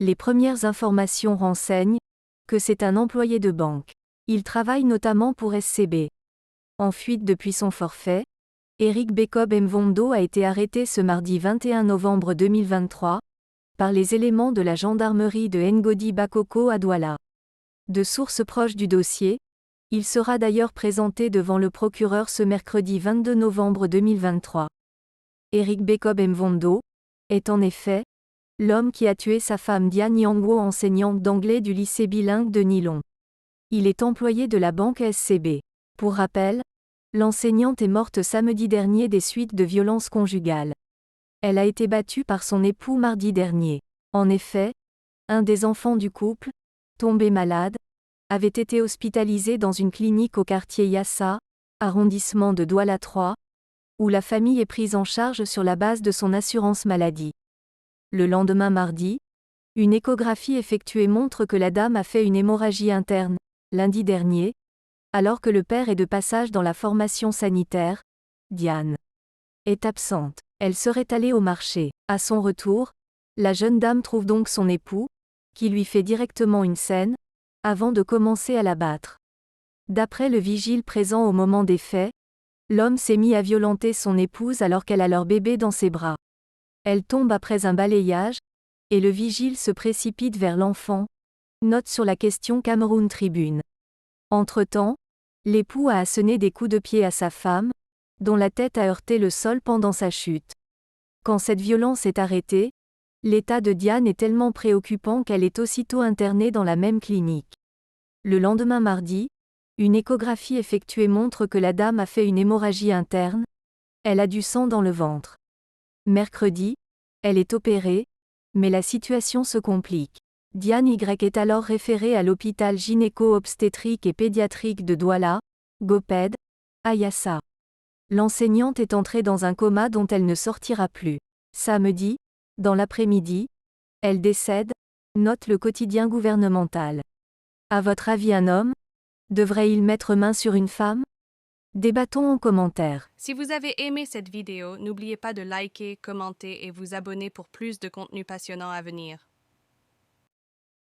Les premières informations renseignent que c'est un employé de banque. Il travaille notamment pour SCB. En fuite depuis son forfait, Eric Bekob Mvondo a été arrêté ce mardi 21 novembre 2023 par les éléments de la gendarmerie de Ngodi Bakoko à Douala. De sources proches du dossier, il sera d'ailleurs présenté devant le procureur ce mercredi 22 novembre 2023. Eric Bekob Mvondo est en effet l'homme qui a tué sa femme Diane Nyangwo, enseignante d'anglais du lycée bilingue de Nilon. Il est employé de la banque SCB. Pour rappel, l'enseignante est morte samedi dernier des suites de violences conjugales. Elle a été battue par son époux mardi dernier. En effet, un des enfants du couple, tombé malade, avait été hospitalisé dans une clinique au quartier Yassa, arrondissement de Douala 3, où la famille est prise en charge sur la base de son assurance maladie. Le lendemain mardi, une échographie effectuée montre que la dame a fait une hémorragie interne, lundi dernier, alors que le père est de passage dans la formation sanitaire. Diane est absente. Elle serait allée au marché. À son retour, la jeune dame trouve donc son époux, qui lui fait directement une scène, avant de commencer à la battre. D'après le vigile présent au moment des faits, l'homme s'est mis à violenter son épouse alors qu'elle a leur bébé dans ses bras. Elle tombe après un balayage, et le vigile se précipite vers l'enfant. Note sur la question Cameroun Tribune. Entre-temps, l'époux a asséné des coups de pied à sa femme, dont la tête a heurté le sol pendant sa chute. Quand cette violence est arrêtée, l'état de Diane est tellement préoccupant qu'elle est aussitôt internée dans la même clinique. Le lendemain mardi, une échographie effectuée montre que la dame a fait une hémorragie interne. Elle a du sang dans le ventre. Mercredi, elle est opérée, mais la situation se complique. Diane Y est alors référée à l'hôpital gynéco-obstétrique et pédiatrique de Douala, GOPED, à Yassa. L'enseignante est entrée dans un coma dont elle ne sortira plus. Samedi, dans l'après-midi, elle décède, note le quotidien gouvernemental. À votre avis, un homme devrait-il mettre main sur une femme? Débattons en commentaire. Si vous avez aimé cette vidéo, n'oubliez pas de liker, commenter et vous abonner pour plus de contenu passionnant à venir.